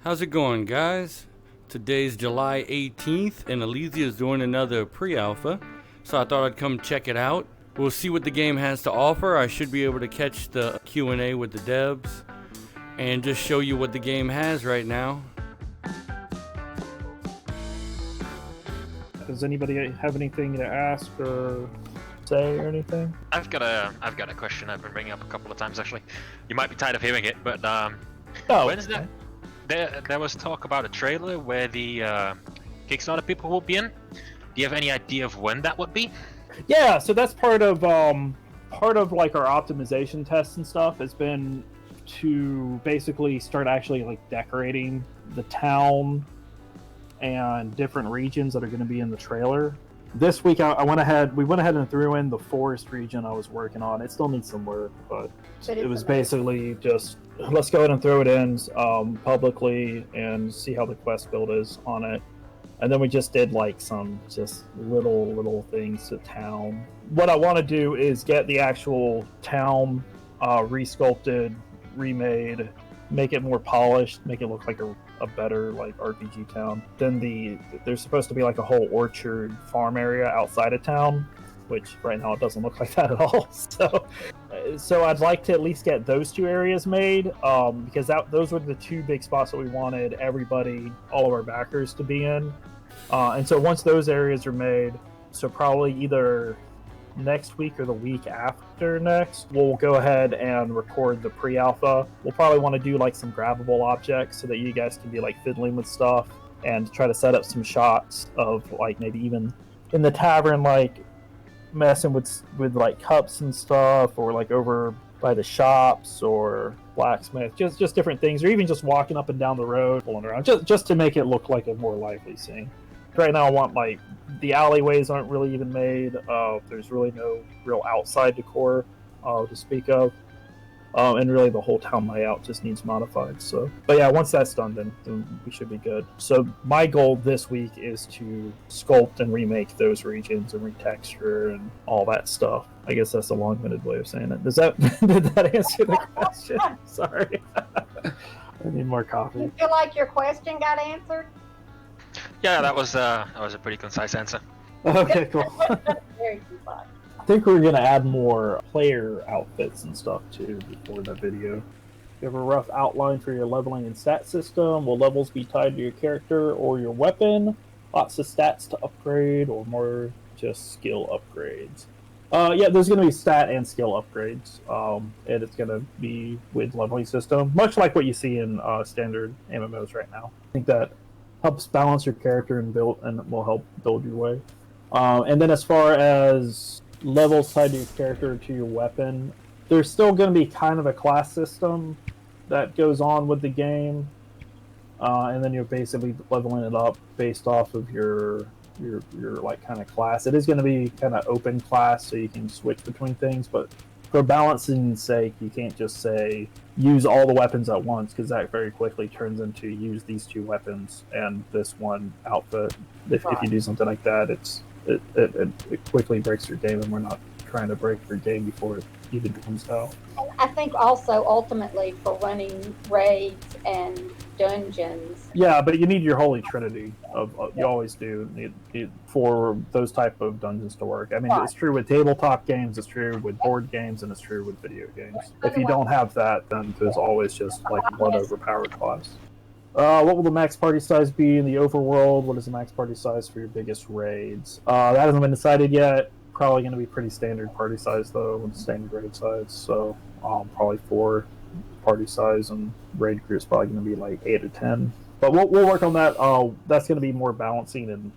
How's it going, guys? Today's July 18th, and Ilysia is doing another pre-alpha, so I thought I'd come check it out. We'll see what the game has to offer. I should be able to catch the Q&A with the devs, and just show you what the game has right now. Does anybody have anything to ask or say or anything? I've got a question I've been bringing up a couple of times actually. You might be tired of hearing it, but when's that? There was talk about a trailer where the Kickstarter people will be in. Do you have any idea of when that would be? Yeah, so that's part of like our optimization tests and stuff. Has been to basically start actually like decorating the town and different regions that are going to be in the trailer. This week, we went ahead and threw in the forest region I was working on. It still needs some work, but it was basically just, let's go ahead and throw it in publicly and see how the quest build is on it. And then we just did like some just little things to town. What I want to do is get the actual town resculpted, remade, make it more polished, make it look like a better like RPG town. Then there's supposed to be like a whole orchard farm area outside of town, which right now it doesn't look like that at all. So I'd like to at least get those two areas made, because those were the two big spots that we wanted everybody, all of our backers, to be in. And so once those areas are made, so probably either next week or the week after next, we'll go ahead and record the pre-alpha. We'll probably want to do like some grabbable objects so that you guys can be like fiddling with stuff and try to set up some shots of like maybe even in the tavern, like messing with like cups and stuff, or like over by the shops or blacksmith, just different things, or even just walking up and down the road, pulling around, just to make it look like a more lively scene. Right now I want like the alleyways aren't really even made. There's really no real outside decor to speak of, and really the whole town layout just needs modified. So, but yeah, once that's done, then we should be good. So my goal this week is to sculpt and remake those regions and retexture and all that stuff. I guess that's a long-winded way of saying it. Did that answer the question? Sorry. I need more coffee. You feel like your question got answered? Yeah, that was a pretty concise answer. Okay, cool. Very concise. I think we're going to add more player outfits and stuff too before that video. You have a rough outline for your leveling and stat system. Will levels be tied to your character or your weapon? Lots of stats to upgrade, or more just skill upgrades? Yeah, there's going to be stat and skill upgrades, and it's going to be with leveling system, much like what you see in standard MMOs right now. I think that helps balance your character and will help build your way. And then as far as levels tied to your character or to your weapon, there's still going to be kind of a class system that goes on with the game, and then you're basically leveling it up based off of your like kind of class. It is going to be kind of open class, so you can switch between things, but for balancing's sake, you can't just say use all the weapons at once, because that very quickly turns into use these two weapons and this one outfit. If you do something like that, it quickly breaks your game, and we're not trying to break your game before it even comes out. And I think also ultimately for running raids and dungeons. Yeah, but you need your holy trinity you always do need for those type of dungeons to work. I mean, It's true with tabletop games, it's true with board games, and it's true with video games. If you don't have that, then there's always just like one overpowered class. What will the max party size be in the overworld? What is the max party size for your biggest raids? That hasn't been decided yet. Probably going to be pretty standard party size though, with standard raid size. So probably 4 party size, and raid groups probably going to be like 8 or 10. But we'll work on that. That's going to be more balancing in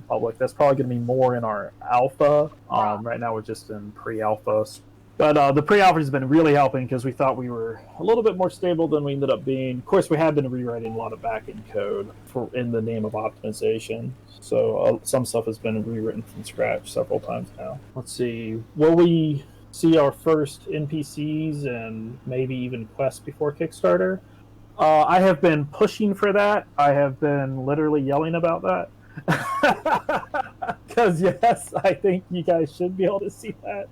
public. That's probably going to be more in our alpha. Right now we're just in pre-alpha. But the pre-alpha has been really helping, because we thought we were a little bit more stable than we ended up being. Of course, we have been rewriting a lot of back-end code in the name of optimization. So some stuff has been rewritten from scratch several times now. Let's see. Will we see our first NPCs and maybe even quests before Kickstarter? I have been pushing for that. I have been literally yelling about that. Because yes, I think you guys should be able to see that.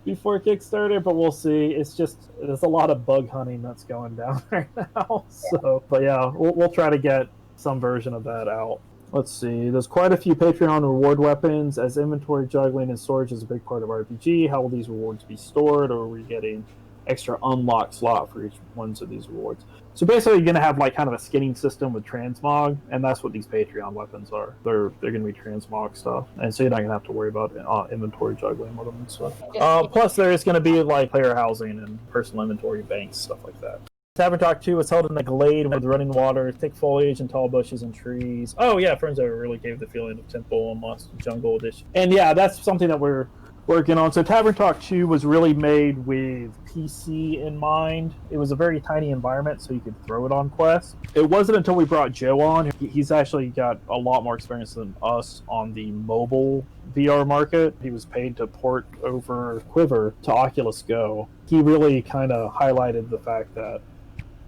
before Kickstarter, but we'll see. It's just there's a lot of bug hunting that's going down right now. So, but yeah, we'll try to get some version of that out. Let's see. There's quite a few Patreon reward weapons. As inventory juggling and storage is a big part of RPG, how will these rewards be stored, or are we getting extra unlock slot for each one of these rewards? So basically, you're going to have like kind of a skinning system with Transmog, and that's what these Patreon weapons are. They're going to be Transmog stuff, and so you're not going to have to worry about inventory juggling with them and stuff. Plus, there is going to be like player housing and personal inventory banks, stuff like that. Tavern Talk 2 was held in a glade with running water, thick foliage, and tall bushes and trees. Oh yeah, Friends Over really gave the feeling of Temple and Lost Jungle Edition. And yeah, that's something that we're working on. So Tavern Talk 2 was really made with PC in mind. It was a very tiny environment, so you could throw it on Quest. It wasn't until we brought Joe on. He's actually got a lot more experience than us on the mobile VR market. He was paid to port over Quiver to Oculus Go. He really kind of highlighted the fact that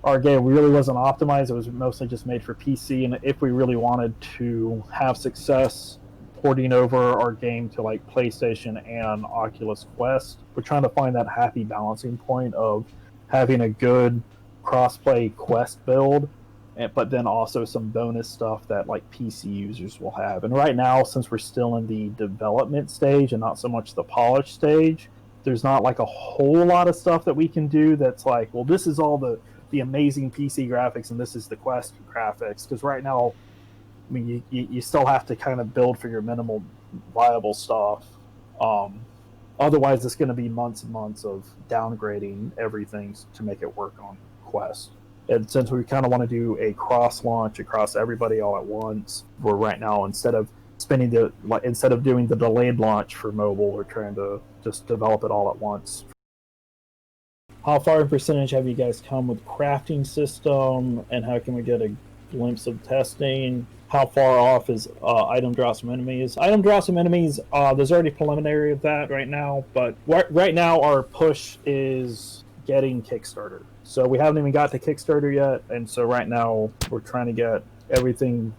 our game really wasn't optimized. It was mostly just made for PC, and if we really wanted to have success porting over our game to like PlayStation and Oculus Quest, we're trying to find that happy balancing point of having a good cross-play Quest build, but then also some bonus stuff that like PC users will have. And right now, since we're still in the development stage and not so much the polish stage, there's not like a whole lot of stuff that we can do that's like, well, this is all the amazing PC graphics and this is the Quest graphics. Because right now, I mean, you still have to kind of build for your minimal viable stuff. Otherwise, it's going to be months and months of downgrading everything to make it work on Quest. And since we kind of want to do a cross launch across everybody all at once, we're right now instead of doing the delayed launch for mobile, we're trying to just develop it all at once. How far in percentage have you guys come with crafting system, and how can we get a glimpse of testing? How far off is item drops from enemies? Item drops from enemies, there's already preliminary of that right now, but right now our push is getting Kickstarter. So we haven't even got to Kickstarter yet, and so right now we're trying to get everything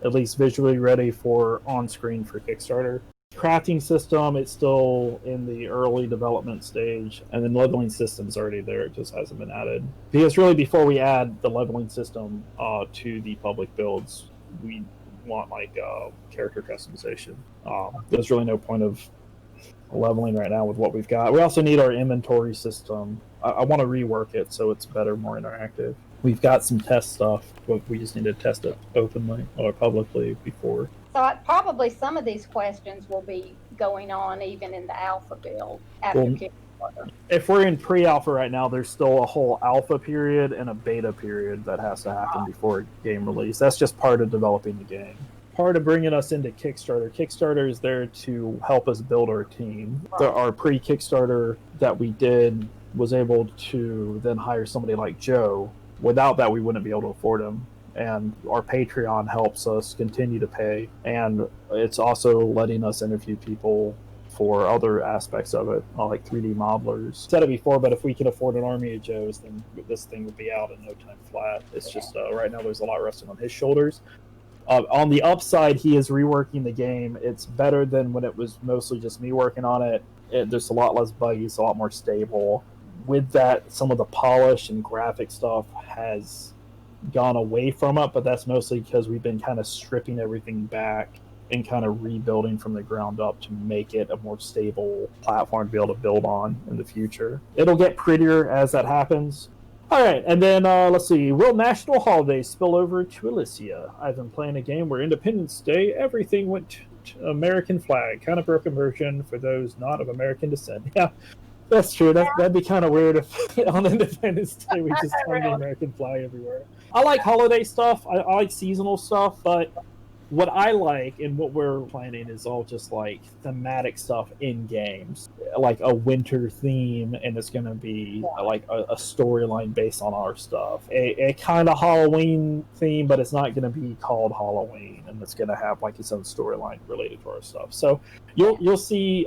at least visually ready for on-screen for Kickstarter. Crafting system, it's still in the early development stage, and then leveling system's already there, it just hasn't been added. Because really before we add the leveling system to the public builds, we want like character customization. There's really no point of leveling right now with what we've got. We also need our inventory system. I want to rework it so it's better, more interactive. We've got some test stuff, but we just need to test it openly or publicly before. So probably some of these questions will be going on even in the alpha build after Kickstarter. If we're in pre-alpha right now, there's still a whole alpha period and a beta period that has to happen before game release. That's just part of developing the game. Part of bringing us into Kickstarter. Kickstarter is there to help us build our team. Our pre-Kickstarter that we did was able to then hire somebody like Joe. Without that, we wouldn't be able to afford him. And our Patreon helps us continue to pay. And it's also letting us interview people for other aspects of it, like 3D modelers. I said it before, but if we could afford an army of Joes, then this thing would be out in no time flat. It's just right now there's a lot resting on his shoulders. On the upside, he is reworking the game. It's better than when it was mostly just me working on it. There's a lot less buggy, it's a lot more stable. With that, some of the polish and graphic stuff has gone away from it, but that's mostly because we've been kind of stripping everything back and kind of rebuilding from the ground up to make it a more stable platform to be able to build on in the future. It'll get prettier as that happens. All right, and then let's see. Will national holidays spill over to Ilysia? I've been playing a game where Independence Day, everything went to American flag. Kind of broken version for those not of American descent. Yeah, that's true. That'd be kind of weird if on Independence Day we just hung the American flag everywhere. I like holiday stuff. I like seasonal stuff, but what I like and what we're planning is all just like thematic stuff in games, like a winter theme, and it's going to be like a storyline based on our stuff. A kind of Halloween theme, but it's not going to be called Halloween, and it's going to have like its own storyline related to our stuff. So you'll see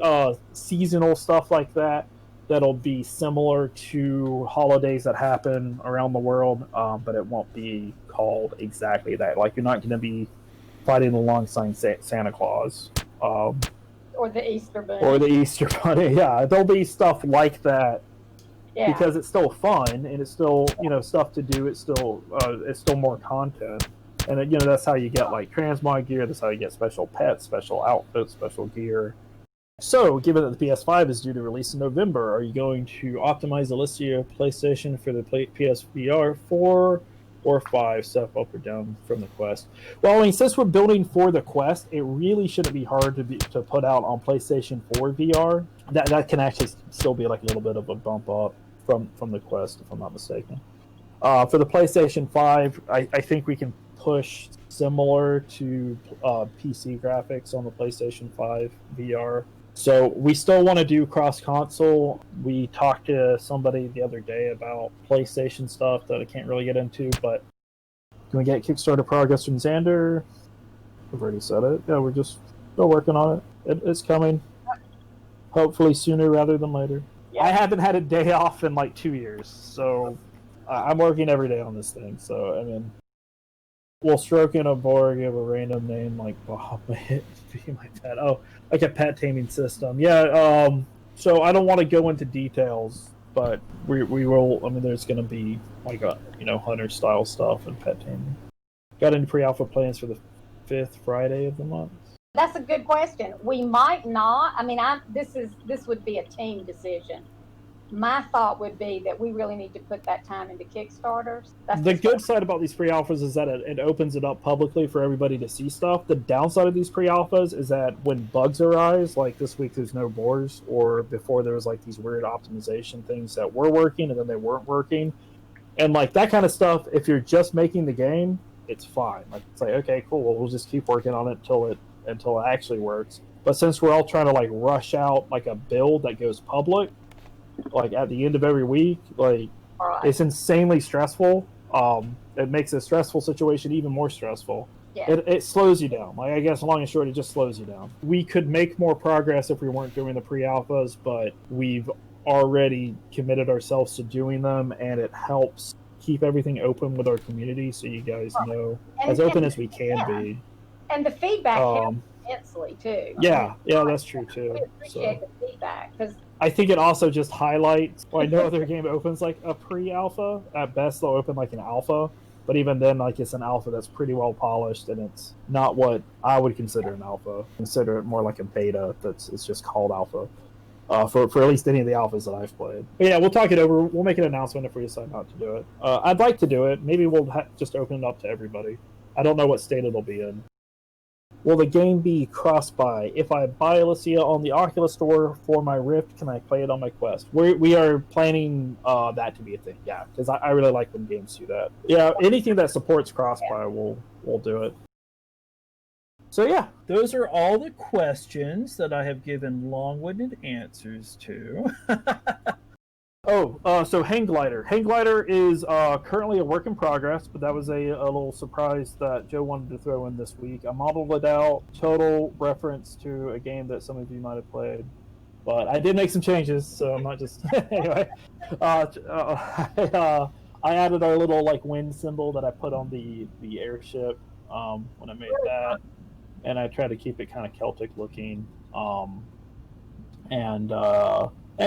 seasonal stuff like that. That'll be similar to holidays that happen around the world, but it won't be called exactly that. Like you're not going to be fighting alongside Santa Claus. Or the Easter Bunny. Or the Easter Bunny, yeah. There'll be stuff like that. Yeah. Because it's still fun and it's still, stuff to do. It's still more content. And, that's how you get, like, transmog gear. That's how you get special pets, special outfits, special gear. So, given that the PS5 is due to release in November, are you going to optimize Ilysia PlayStation for the PSVR 4 or 5, step up or down from the Quest? Well, I mean, since we're building for the Quest, it really shouldn't be hard to put out on PlayStation 4 VR. That can actually still be like a little bit of a bump up from the Quest, if I'm not mistaken. For the PlayStation 5, I think we can push similar to PC graphics on the PlayStation 5 VR. So we still want to do cross-console. We talked to somebody the other day about PlayStation stuff that I can't really get into, but can we get Kickstarter progress from Xander? I've already said it. Yeah, we're just still working on it. It's coming. Hopefully sooner rather than later. Yeah. I haven't had a day off in like 2 years, so I'm working every day on this thing. So, I mean, we'll stroke in a boar, give a random name like Bob, be my pet. Oh, like a pet taming system. Yeah, so I don't want to go into details, but we will. I mean, there's going to be like a hunter style stuff and pet taming. Got into PreAlpha Plans for the 5th Friday of the month. That's a good question. We might not. I mean, this would be a team decision. My thought would be that we really need to put that time into Kickstarters. The good side about these pre-alphas is that it opens it up publicly for everybody to see stuff. The downside of these pre-alphas is that when bugs arise, like this week there's no boars, or before there was like these weird optimization things that were working and then they weren't working. And like that kind of stuff, if you're just making the game, it's fine. Like it's like, okay, cool, well, we'll just keep working on it until it actually works. But since we're all trying to like rush out like a build that goes public, like at the end of every week, like it's insanely stressful. It makes a stressful situation even more stressful. Yeah. It slows you down. Like I guess long and short, it just slows you down. We could make more progress if we weren't doing the pre-alphas, but we've already committed ourselves to doing them, and it helps keep everything open with our community, so you guys know as open as we can be. And the feedback helps immensely too. Yeah, that's true too. We appreciate the feedback because I think it also just highlights why no other game opens like a pre-alpha. At best, they'll open like an alpha, but even then, like it's an alpha that's pretty well polished, and it's not what I would consider an alpha. Consider it more like a beta. It's just called alpha. For at least any of the alphas that I've played. But yeah, we'll talk it over. We'll make an announcement if we decide not to do it. I'd like to do it. Maybe we'll just open it up to everybody. I don't know what state it'll be in. Will the game be cross-buy? If I buy Ilysia on the Oculus store for my Rift, can I play it on my Quest? We are planning that to be a thing, yeah, because I really like when games do that. Yeah, anything that supports cross-buy, we'll do it. So yeah, those are all the questions that I have given long-winded answers to. So Hang Glider. Hang Glider is currently a work in progress, but that was a little surprise that Joe wanted to throw in this week. I modeled it out, total reference to a game that some of you might have played. But I did make some changes, so I'm not just... Anyway, I added our little like wind symbol that I put on the airship when I made that. And I try to keep it kind of Celtic looking. And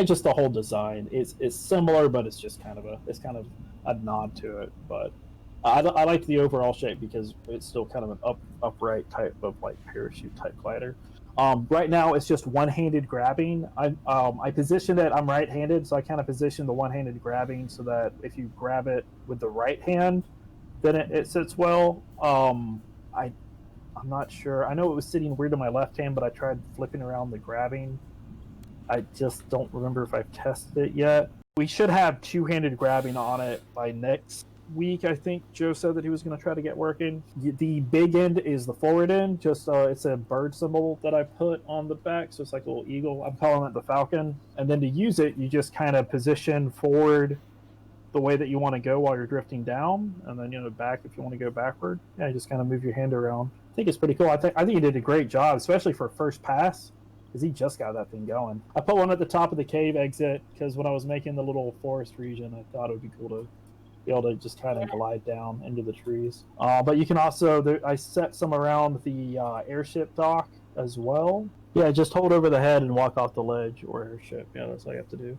just the whole design is similar, but it's just kind of a nod to it. But I like the overall shape because it's still kind of an upright type of like parachute type glider. Right now it's just one-handed grabbing. I positioned it. I'm right-handed, so I kind of positioned the one-handed grabbing so that if you grab it with the right hand, then it sits well. I'm not sure. I know it was sitting weird on my left hand, but I tried flipping around the grabbing. I just don't remember if I've tested it yet. We should have two-handed grabbing on it by next week. I think Joe said that he was going to try to get working. The big end is the forward end. Just it's a bird symbol that I put on the back, so it's like a little eagle. I'm calling it the falcon. And then to use it, you just kind of position forward the way that you want to go while you're drifting down, and then back if you want to go backward. Yeah, you just kind of move your hand around. I think it's pretty cool. I think he did a great job, especially for first pass. Because he just got that thing going. I put one at the top of the cave exit because when I was making the little forest region, I thought it would be cool to be able to just kind of glide down into the trees. But you can also, I set some around the airship dock as well. Yeah, just hold over the head and walk off the ledge or airship. Yeah, that's all you have to do.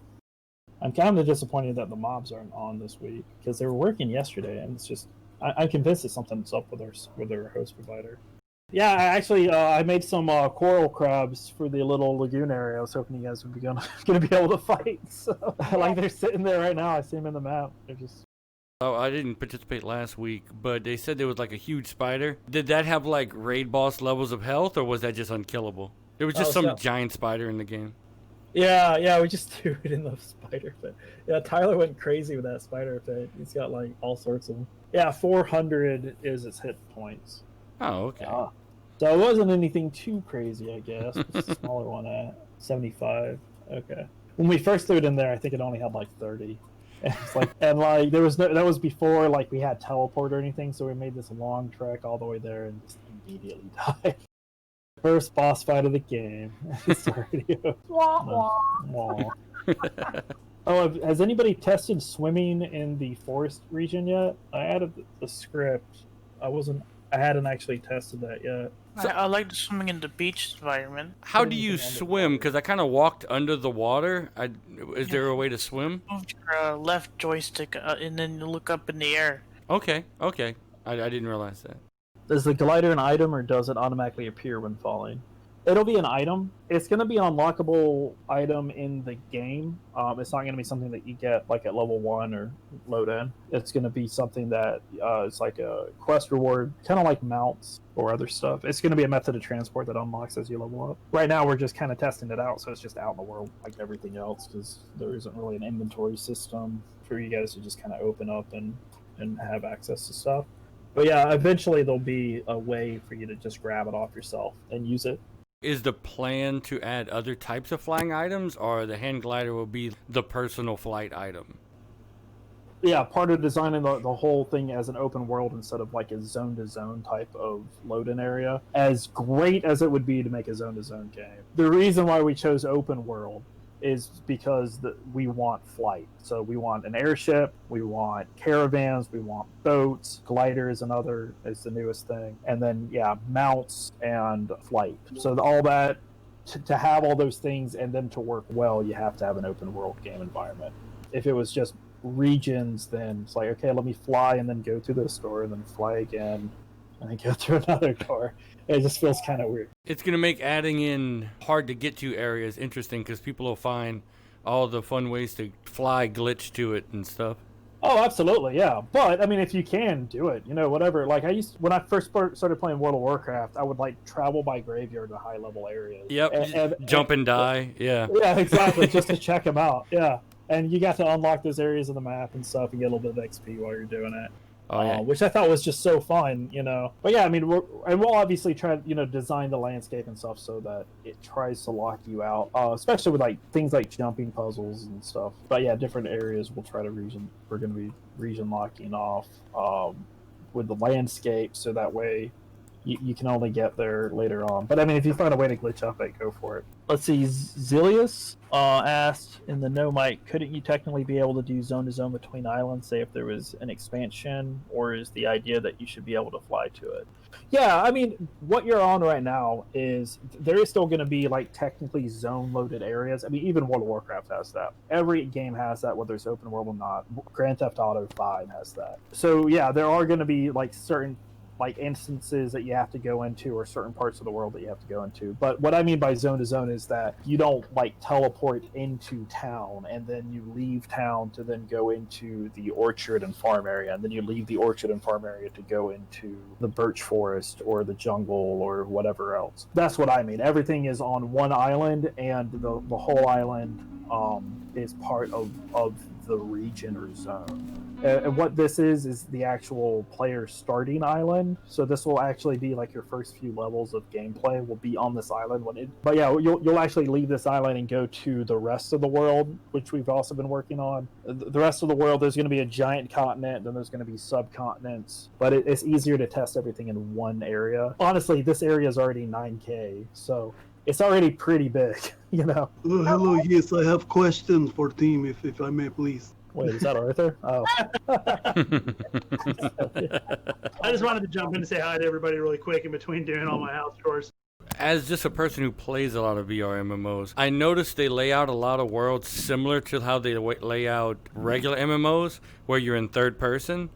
I'm kind of disappointed that the mobs aren't on this week because they were working yesterday, and it's just I'm convinced that something's up with their host provider. Yeah, I made some coral crabs for the little lagoon area. I was hoping you guys would be gonna be able to fight. So like they're sitting there right now. I see them in the map. They're just. Oh, I didn't participate last week, but they said there was like a huge spider. Did that have like raid boss levels of health, or was that just unkillable? There was just some giant spider in the game. Yeah, we just threw it in the spider pit. Yeah, Tyler went crazy with that spider pit. He's got like all sorts of them. Yeah, 400 is its hit points. Oh, okay. So it wasn't anything too crazy, I guess. What's the smaller one at? 75. Okay. When we first threw it in there, I think it only had like 30. And it's like, there was that was before like we had teleport or anything, so we made this long trek all the way there and just immediately died. First boss fight of the game. It's already over. Oh, has anybody tested swimming in the forest region yet? I added the script. I hadn't actually tested that yet. I like the swimming in the beach environment. How do you swim? Because I kind of walked under the water. Is there a way to swim? Move your left joystick and then you look up in the air. Okay. I didn't realize that. Is the glider an item, or does it automatically appear when falling? It'll be an item. It's going to be an unlockable item in the game. It's not going to be something that you get like at level 1 or load in. It's going to be something that is like a quest reward, kind of like mounts or other stuff. It's going to be a method of transport that unlocks as you level up. Right now, we're just kind of testing it out, so it's just out in the world like everything else, because there isn't really an inventory system for you guys to just kind of open up and have access to stuff. But yeah, eventually there'll be a way for you to just grab it off yourself and use it. Is the plan to add other types of flying items, or the hand glider will be the personal flight item? Yeah, part of designing the whole thing as an open world instead of like a zone-to-zone type of load-in area, as great as it would be to make a zone-to-zone game. The reason why we chose open world is because we want flight. So we want an airship, we want caravans, we want boats, glider is the newest thing, and then mounts and flight. So all that, to have all those things and then to work well, you have to have an open world game environment. If it was just regions, then it's like, okay, let me fly and then go to this door and then fly again and then go through another door. It just feels kind of weird. It's going to make adding in hard to get to areas interesting, because people will find all the fun ways to fly glitch to it and stuff. Oh, absolutely, yeah. But I mean, if you can do it, whatever. Like when I first started playing World of Warcraft, I would like travel by graveyard to high level areas. Yep, and jump and die. Yeah. Yeah, exactly. Just to check them out. Yeah, and you got to unlock those areas of the map and stuff and get a little bit of XP while you're doing it. Oh, yeah. Which I thought was just so fun, But yeah, I mean, we'll obviously try, design the landscape and stuff so that it tries to lock you out, especially with like things like jumping puzzles and stuff. But yeah, different areas we're going to be region locking off with the landscape, so that way you can only get there later on. But I mean, if you find a way to glitch up it, go for it. Let's see, Zilius asked in the no mic, couldn't you technically be able to do zone to zone between islands, say if there was an expansion, or is the idea that you should be able to fly to it? Yeah, I mean, what you're on right now is there is still going to be like technically zone loaded areas. I mean, even World of Warcraft has that. Every game has that, whether it's open world or not. Grand Theft Auto 5 has that. So yeah, there are going to be like certain like instances that you have to go into, or certain parts of the world that you have to go into. But what I mean by zone to zone is that you don't like teleport into town and then you leave town to then go into the orchard and farm area, and then you leave the orchard and farm area to go into the birch forest or the jungle or whatever else. That's what I mean. Everything is on one island, and the whole island is part of the region or zone. And what this is the actual player starting island. So this will actually be like your first few levels of gameplay will be on this island. But yeah, you'll actually leave this island and go to the rest of the world, which we've also been working on. The rest of the world, there's going to be a giant continent, then there's going to be subcontinents. But it's easier to test everything in one area. Honestly, this area is already 9K, so it's already pretty big, Hello, yes, I have questions for team, if I may, please. Wait, is that Arthur? Oh. I just wanted to jump in and say hi to everybody really quick in between doing all my house chores. As just a person who plays a lot of VR MMOs, I noticed they lay out a lot of worlds similar to how they lay out regular MMOs, where you're in third person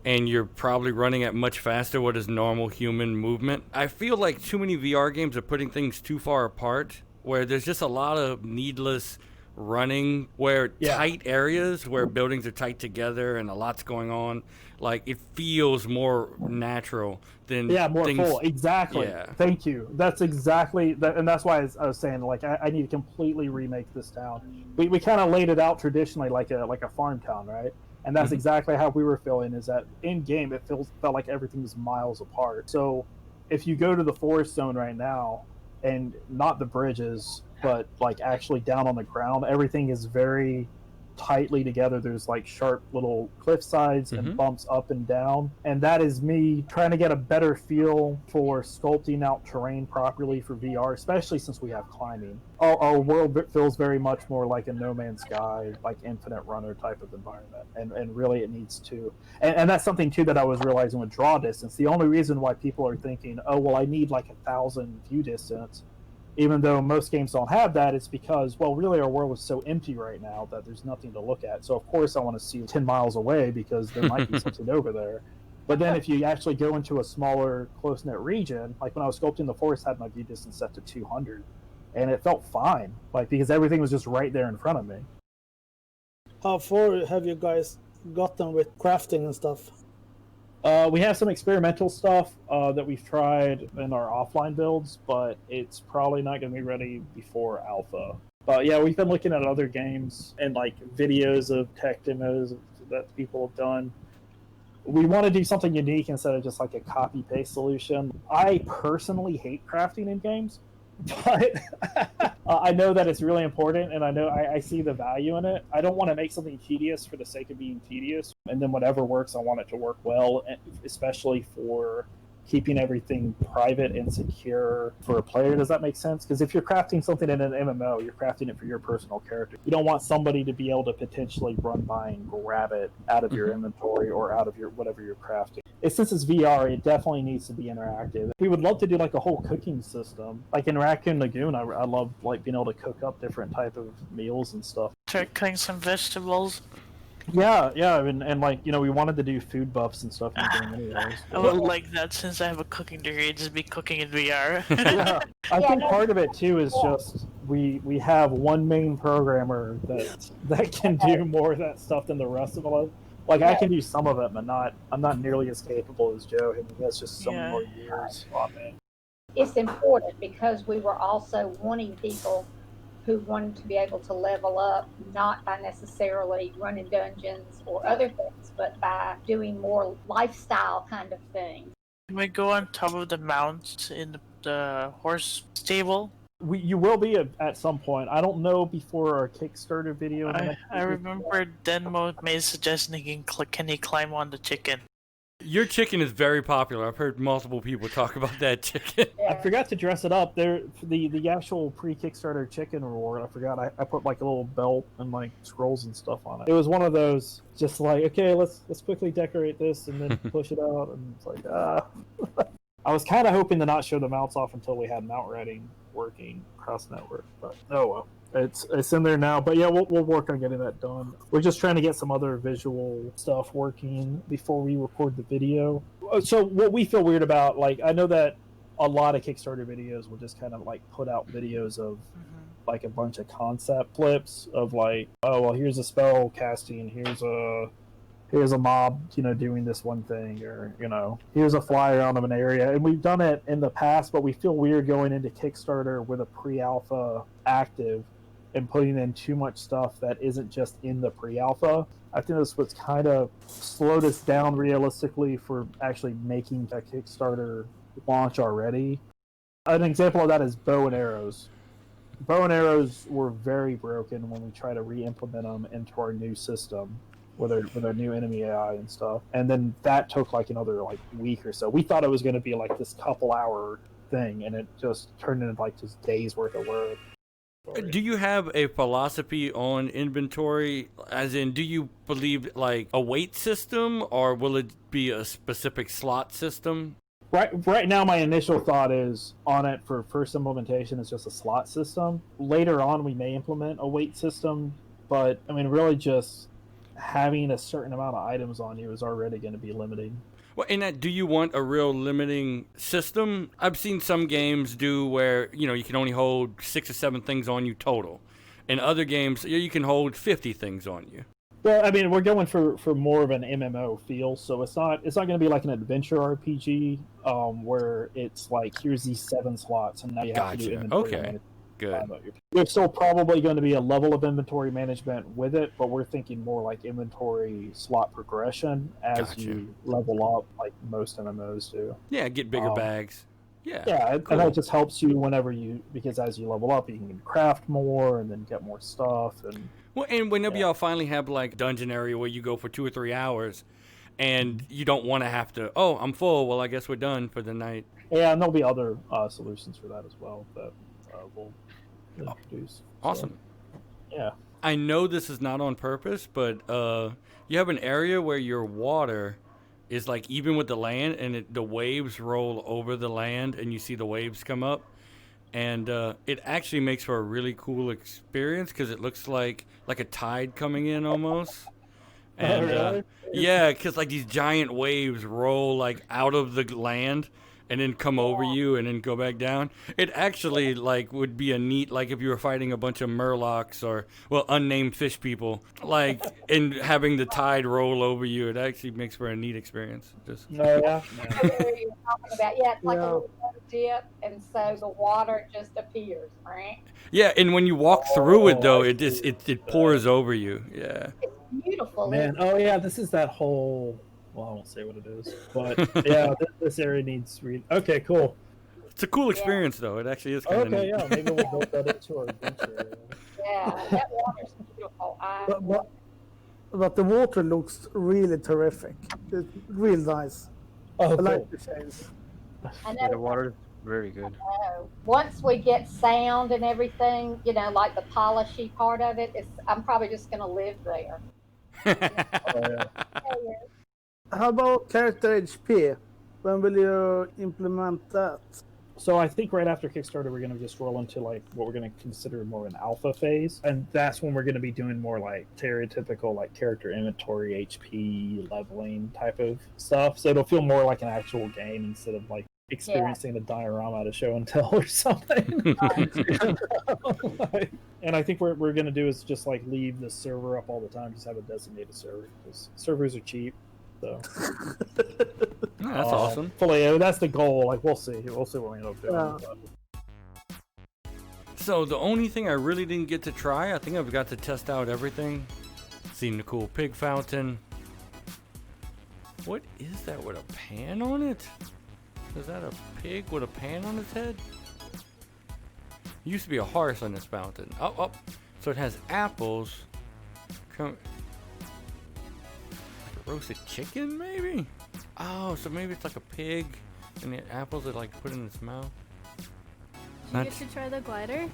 and you're probably running at much faster what is normal human movement. I feel like too many VR games are putting things too far apart, where there's just a lot of needless running, where tight areas where buildings are tight together and a lot's going on, like it feels more natural than more things, full. Exactly. Thank you. That's exactly that, and that's why I was saying, like, I need to completely remake this town. We kind of laid it out traditionally like a farm town, right? And that's exactly how we were feeling, is that in game it felt like everything was miles apart. So if you go to the forest zone right now, and not the bridges, but like actually down on the ground, everything is very tightly together. There's like sharp little cliff sides and bumps up and down, and that is me trying to get a better feel for sculpting out terrain properly for VR, especially since we have climbing. Our world feels very much more like a No Man's Sky, like Infinite Runner type of environment, and really it needs to, and that's something too that I was realizing with draw distance. The only reason why people are thinking, oh well, I need like 1,000 view distance, even though most games don't have that, it's because, well, really our world is so empty right now that there's nothing to look at. So of course I want to see 10 miles away because there might be something over there. But then if you actually go into a smaller, close-knit region, like when I was sculpting the forest, I had my view distance set to 200, and it felt fine, like because everything was just right there in front of me. How far have you guys gotten with crafting and stuff? We have some experimental stuff that we've tried in our offline builds, but it's probably not going to be ready before alpha. But yeah, we've been looking at other games and like videos of tech demos that people have done. We want to do something unique instead of just like a copy-paste solution. I personally hate crafting in games, but I know that it's really important, and I know I see the value in it. I don't want to make something tedious for the sake of being tedious, and then whatever works, I want it to work well, especially for keeping everything private and secure for a player. Does that make sense? Because if you're crafting something in an MMO, you're crafting it for your personal character. You don't want somebody to be able to potentially run by and grab it out of your inventory or out of your whatever you're crafting. Since it's VR, it definitely needs to be interactive. We would love to do like a whole cooking system. Like in Raccoon Lagoon, I love like being able to cook up different type of meals and stuff. Start cutting some vegetables. Yeah, and like, you know, we wanted to do food buffs and stuff in the game anyways. I would like that, since I have a cooking degree, just be cooking in VR. Yeah, I think part of it too is just we have one main programmer that can do more of that stuff than the rest of us. Like I can do some of it, but I'm not nearly as capable as Joe. I mean, that's just so many more years on me. It's important because we were also wanting people who wanted to be able to level up, not by necessarily running dungeons or other things, but by doing more lifestyle kind of things. Can we go on top of the mount in the horse stable? You will be at some point. I don't know before our Kickstarter video. I remember Denmo made a suggestion can he climb on the chicken? Your chicken is very popular. I've heard multiple people talk about that chicken. I forgot to dress it up. There, the actual pre-Kickstarter chicken reward, I forgot. I put like a little belt and like scrolls and stuff on it. It was one of those, just like, okay, let's quickly decorate this and then push it out, and it's like, I was kind of hoping to not show the mounts off until we had mount reading working cross network, but oh well. It's in there now, but yeah, we'll work on getting that done. We're just trying to get some other visual stuff working before we record the video. So what we feel weird about, like, I know that a lot of Kickstarter videos will just kind of like put out videos of like a bunch of concept clips of like, oh well, here's a spell casting, here's a mob, you know, doing this one thing, or, you know, here's a flyer out of an area. And we've done it in the past, but we feel weird going into Kickstarter with a pre-alpha active and putting in too much stuff that isn't just in the pre-alpha. I think that's what's kind of slowed us down realistically for actually making a Kickstarter launch already. An example of that is bow and arrows. Bow and arrows were very broken when we try to re-implement them into our new system with our new enemy AI and stuff. And then that took like another like week or so. We thought it was going to be like this couple hour thing, and it just turned into like just days worth of work. Do you have a philosophy on inventory? As in, do you believe like a weight system, or will it be a specific slot system? Right now, my initial thought is on it for first implementation is just a slot system. Later on, we may implement a weight system, but I mean, really, just having a certain amount of items on you is already going to be limiting. Well, and that, do you want a real limiting system? I've seen some games do where, you can only hold 6 or 7 things on you total. In other games, you can hold 50 things on you. Well, I mean, we're going for more of an MMO feel, so it's not going to be like an adventure RPG where it's like, here's these 7 slots, and now you have to do inventory management. Good. There's still probably going to be a level of inventory management with it, but we're thinking more like inventory slot progression as you level up, like most MMOs do. Yeah, get bigger bags. Yeah. Yeah, cool. and that just helps you because as you level up, you can craft more and then get more stuff. And whenever y'all finally have like dungeon area where you go for 2 or 3 hours, and you don't want to have to, I'm full. Well, I guess we're done for the night. Yeah, and there'll be other solutions for that as well that we'll introduce. Awesome. So, yeah. I know this is not on purpose, but you have an area where your water is like even with the land, and the waves roll over the land, and you see the waves come up. And it actually makes for a really cool experience because it looks like a tide coming in almost. And really? Yeah, because like these giant waves roll like out of the land and then come over you and then go back down. It actually like would be a neat, like if you were fighting a bunch of murlocs or unnamed fish people, like and having the tide roll over you. It actually makes for a neat experience. Just you're talking about, it's like a little dip, and so the water just appears, right? Yeah, and when you walk through it though, it pours over you. Yeah. It's beautiful. Man, this is that whole. Well, I won't say what it is, but yeah, this area needs Okay, cool. It's a cool experience, though. It actually is kind of neat. Yeah, maybe we'll build that into our adventure area. Yeah, that water's beautiful. But the water looks really terrific. It's real nice. I like the shades. Yeah, the water is very good. Once we get sound and everything, like the polishy part of it, I'm probably just going to live there. How about character HP? When will you implement that? So I think right after Kickstarter, we're going to just roll into like what we're going to consider more an alpha phase. And that's when we're going to be doing more like stereotypical like character inventory, HP, leveling type of stuff. So it'll feel more like an actual game instead of like experiencing a diorama at a show and tell or something. And I think what we're going to do is just like leave the server up all the time, just have a designated server because servers are cheap. So that's awesome. That's the goal. Like we'll see what we end up doing. So the only thing I really didn't get to try, I think I've got to test out everything. Seen the cool pig fountain. What is that with a pan on it? Is that a pig with a pan on its head? It used to be a horse on this fountain. Oh. So it has apples. Roasted chicken, maybe? Oh, so maybe it's like a pig, and the apples are like put in its mouth. Did you get to try the glider?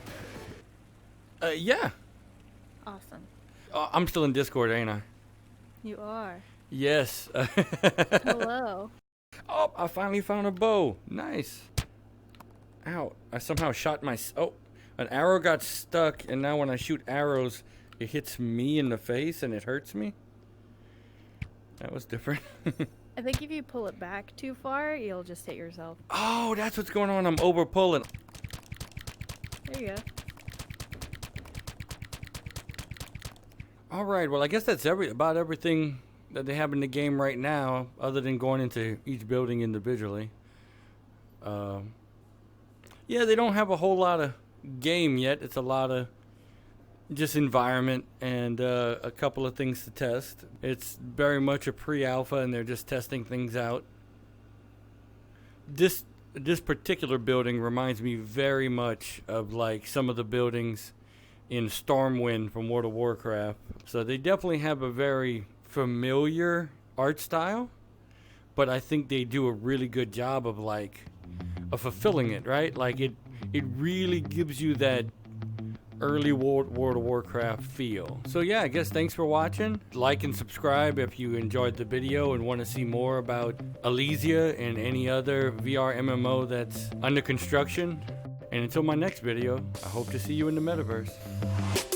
Yeah. Awesome. I'm still in Discord, ain't I? You are. Yes. Hello. Oh, I finally found a bow. Nice. Ow, I somehow shot an arrow got stuck, and now when I shoot arrows, it hits me in the face and it hurts me. That was different. I think if you pull it back too far, you'll just hit yourself. Oh, that's what's going on. I'm over pulling. There you go. All right. Well, I guess that's about everything that they have in the game right now, other than going into each building individually. Yeah, they don't have a whole lot of game yet. It's a lot of just environment and a couple of things to test. It's very much a pre-alpha, and they're just testing things out. This particular building reminds me very much of like some of the buildings in Stormwind from World of Warcraft. So they definitely have a very familiar art style, but I think they do a really good job of fulfilling it, right? Like it really gives you that early World of Warcraft feel. So yeah, I guess thanks for watching. Like and subscribe if you enjoyed the video and want to see more about Ilysia and any other VR MMO that's under construction. And until my next video, I hope to see you in the metaverse.